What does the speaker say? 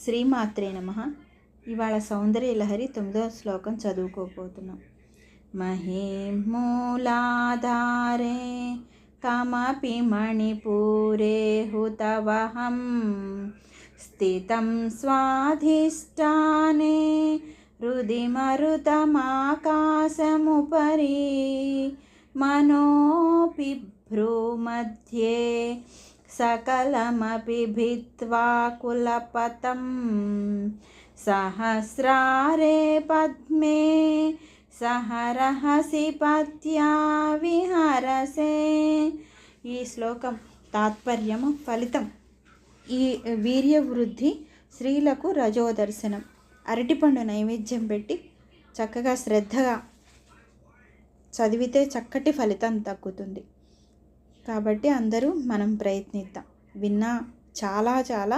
శ్రీమాత్రే నమః. ఇవాళ సౌందర్య లహరి 9వ శ్లోకం చదువుకోబోతున్నాం. మహీం మూలాధారే కమపి మణిపూరే హుతవహం స్థితం స్వాధిష్టానే హృది మరుతమాకాశముపరి మనోపి భ్రూమధ్యే సకలమపి భిత్వా కులపతం సహస్రారే పద్మే సహరహసి పత్యా విహరసే. ఈ శ్లోకం తాత్పర్యము, ఫలితం. ఈ వీర్యవృద్ధి స్త్రీలకు రజోదర్శనం. అరటిపండు నైవేద్యం పెట్టి చక్కగా శ్రద్ధగా చదివితే చక్కటి ఫలితం దక్కుతుంది. కాబట్టి అందరూ మనం ప్రయత్నిద్దాం. విన్నా చాలా